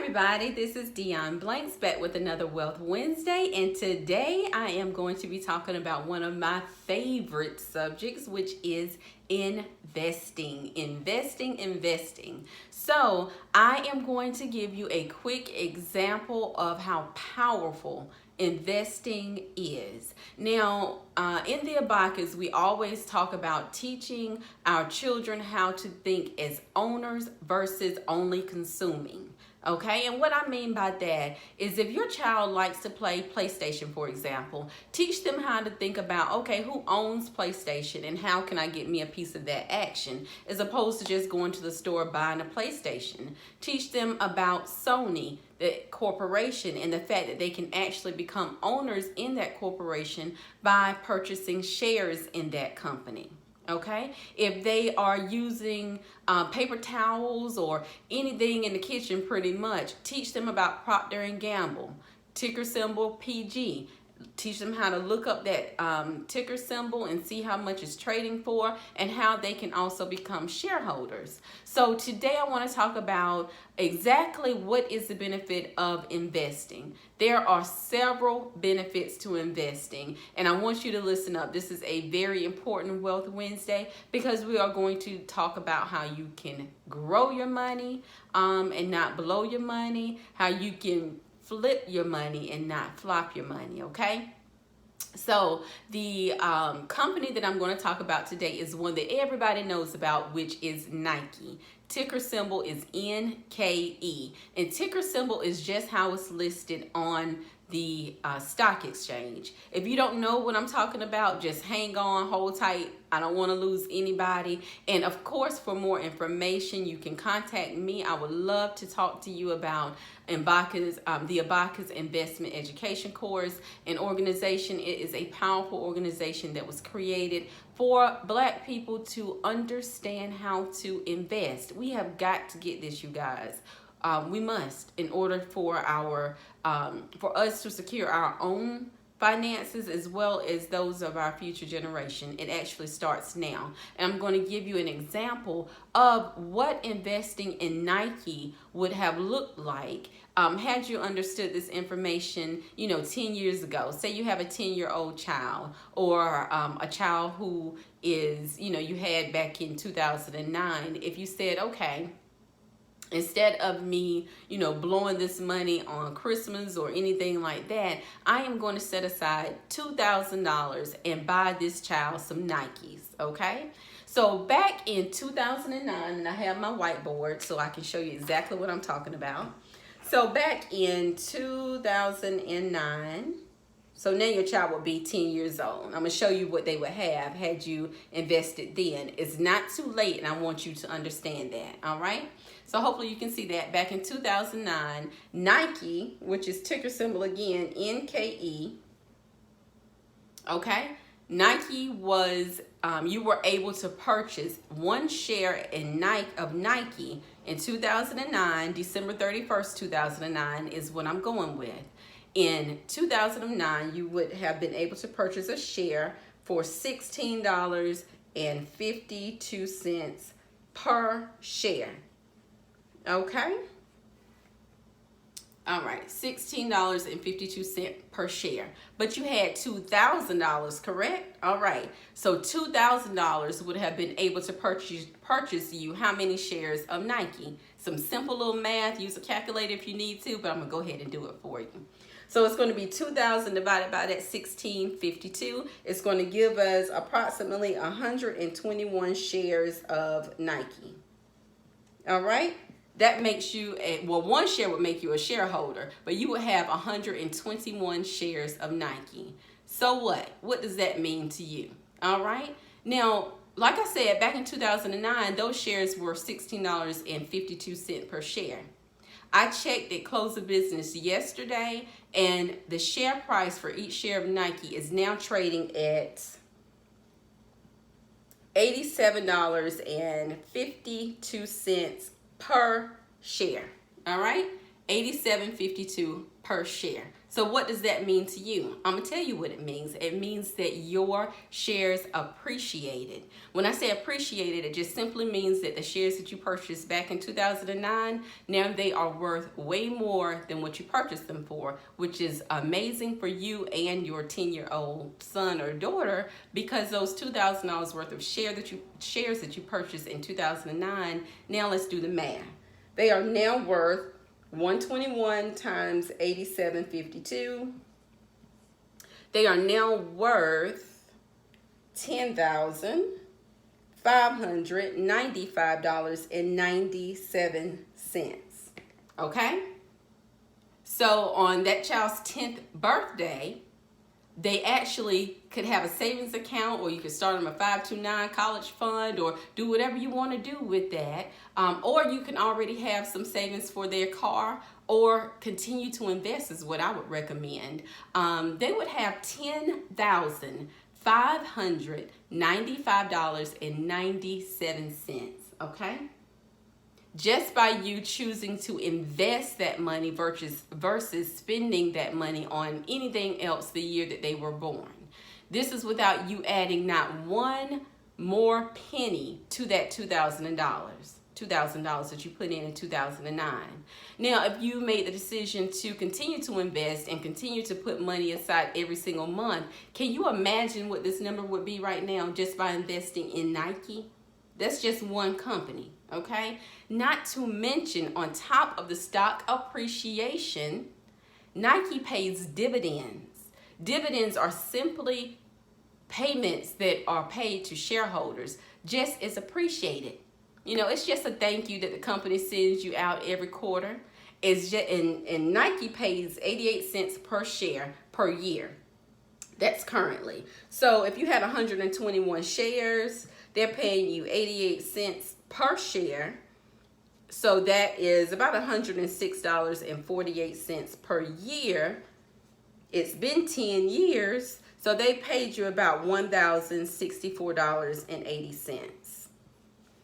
everybody, this is Dion Blanks back with another Wealth Wednesday, and today I am going to be talking about one of my favorite subjects, which is investing. So I am going to give you a quick example of how powerful investing is. Now, in the Abacus, we always talk about teaching our children how to think as owners versus only consuming. Okay, and what I mean by that is if your child likes to play PlayStation, for example, teach them how to think about, okay, who owns PlayStation and how can I get me a piece of that action, as opposed to just going to the store buying a PlayStation. Teach them about Sony, the corporation, and the fact that they can actually become owners in that corporation by purchasing shares in that company. Okay, if they are using paper towels or anything in the kitchen, pretty much teach them about Procter and Gamble, ticker symbol PG. Teach them how to look up that ticker symbol and see how much it's trading for and how they can also become shareholders. So today I want to talk about exactly what is the benefit of investing. There are several benefits to investing, and I want you to listen up. This is a very important Wealth Wednesday because we are going to talk about how you can grow your money and not blow your money, how you can flip your money and not flop your money, okay? So the company that I'm going to talk about today is one that everybody knows about, which is Nike. Ticker symbol is NKE, and ticker symbol is just how it's listed on the stock exchange. If you don't know what I'm talking about, just hang on, hold tight. I don't want to lose anybody. And of course, for more information, you can contact me. I would love to talk to you about the Abacus Investment Education Course, an organization. It is a powerful organization that was created for Black people to understand how to invest. We have got to get this, you guys. We must, in order for us to secure our own finances as well as those of our future generation. It actually starts now. And I'm going to give you an example of what investing in Nike would have looked like had you understood this information, 10 years ago. Say you have a 10-year-old child or a child who is, you had back in 2009. If you said, okay, instead of me, blowing this money on Christmas or anything like that, I am going to set aside $2,000 and buy this child some Nikes, okay? So back in 2009, and I have my whiteboard so I can show you exactly what I'm talking about. So back in 2009, so now your child will be 10 years old. I'm going to show you what they would have had you invested then. It's not too late, and I want you to understand that, all right? So hopefully you can see that. Back in 2009, Nike, which is ticker symbol again, NKE, okay? Nike was, you were able to purchase one share of Nike in 2009, December 31st, 2009 is what I'm going with. In 2009, you would have been able to purchase a share for $16.52 per share. Okay? All right, $16.52 per share. But you had $2,000, correct? All right, so $2,000 would have been able to purchase you how many shares of Nike? Some simple little math. Use a calculator if you need to, but I'm going to go ahead and do it for you. So it's going to be 2,000 divided by that 1652. It's going to give us approximately 121 shares of Nike. All right? That makes you, one share would make you a shareholder, but you would have 121 shares of Nike. So what? What does that mean to you? All right? Now, like I said, back in 2009, those shares were $16.52 per share. I checked at close of business yesterday, and the share price for each share of Nike is now trading at $87.52 per share. All right, $87.52 per share. So what does that mean to you? I'm going to tell you what it means. It means that your shares appreciated. When I say appreciated, it just simply means that the shares that you purchased back in 2009, now they are worth way more than what you purchased them for, which is amazing for you and your 10-year-old son or daughter, because those $2,000 worth of shares that you purchased in 2009, now let's do the math. They are now worth 121 times 87.52. They are now worth $10,595.97. Okay? So on that child's 10th birthday, they actually could have a savings account, or you could start them a 529 college fund, or do whatever you want to do with that. Or you can already have some savings for their car, or continue to invest is what I would recommend. They would have $10,595.97, okay? Just by you choosing to invest that money versus spending that money on anything else the year that they were born. This is without you adding not one more penny to that $2,000 that you put in 2009. Now, if you made the decision to continue to invest and continue to put money aside every single month, can you imagine what this number would be right now just by investing in Nike? That's just one company, okay? Not to mention, on top of the stock appreciation, Nike pays dividends. Dividends are simply payments that are paid to shareholders, just as appreciated. You know, it's just a thank you that the company sends you out every quarter. It's just, and Nike pays 88 cents per share per year. That's currently. So if you had 121 shares, they're paying you 88 cents per share. So that is about $106.48 per year. It's been 10 years, so they paid you about $1,064.80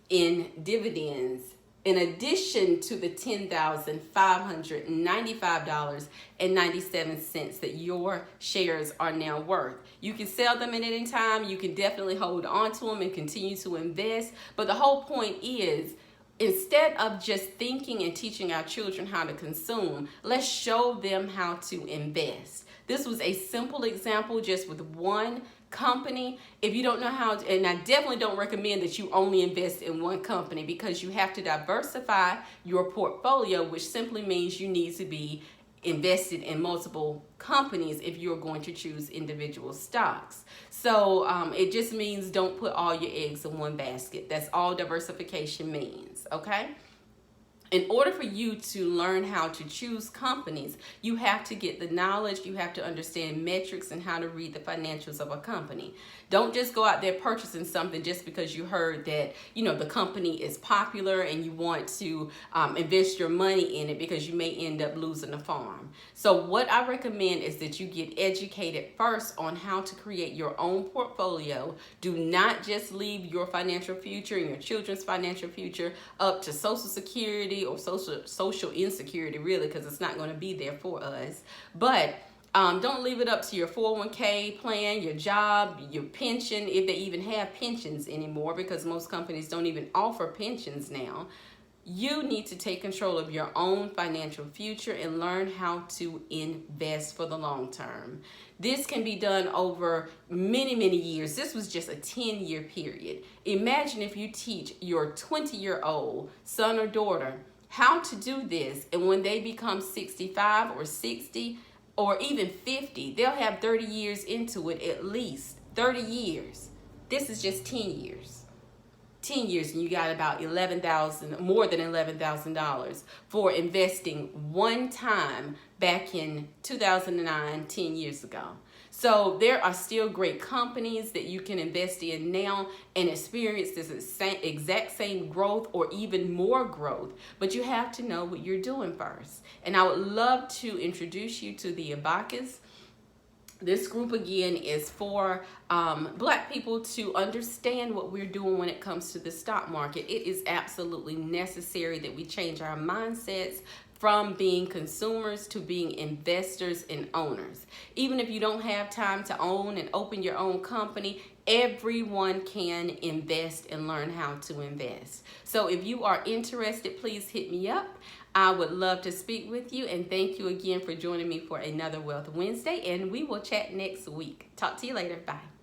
in dividends, in addition to the $10,595.97 that your shares are now worth. You can sell them at any time. You can definitely hold on to them and continue to invest. But the whole point is, instead of just thinking and teaching our children how to consume, let's show them how to invest. This was a simple example just with one company. If you don't know how to, and I definitely don't recommend that you only invest in one company, because you have to diversify your portfolio, which simply means you need to be invested in multiple companies if you're going to choose individual stocks. So it just means don't put all your eggs in one basket. That's all diversification means, okay? In order for you to learn how to choose companies, you have to get the knowledge, you have to understand metrics and how to read the financials of a company. Don't just go out there purchasing something just because you heard that, you know, the company is popular and you want to invest your money in it, because you may end up losing the farm. So what I recommend is that you get educated first on how to create your own portfolio. Do not just leave your financial future and your children's financial future up to Social Security or social insecurity, really, because it's not going to be there for us. But don't leave it up to your 401k plan, your job, your pension, if they even have pensions anymore, because most companies don't even offer pensions now. You need to take control of your own financial future and learn how to invest for the long term. This can be done over many, many years. This was just a 10-year period. Imagine if you teach your 20-year-old son or daughter how to do this, and when they become 65 or 60 or even 50, they'll have 30 years into it, at least 30 years. This is just 10 years. 10 years, and you got about more than $11,000 for investing one time back in 2009, 10 years ago. So there are still great companies that you can invest in now and experience this exact same growth or even more growth, but you have to know what you're doing first. And I would love to introduce you to the Abacus. This group, again, is for Black people to understand what we're doing when it comes to the stock market. It is absolutely necessary that we change our mindsets, from being consumers to being investors and owners. Even if you don't have time to own and open your own company, everyone can invest and learn how to invest. So if you are interested, please hit me up. I would love to speak with you, and thank you again for joining me for another Wealth Wednesday, and we will chat next week. Talk to you later. Bye.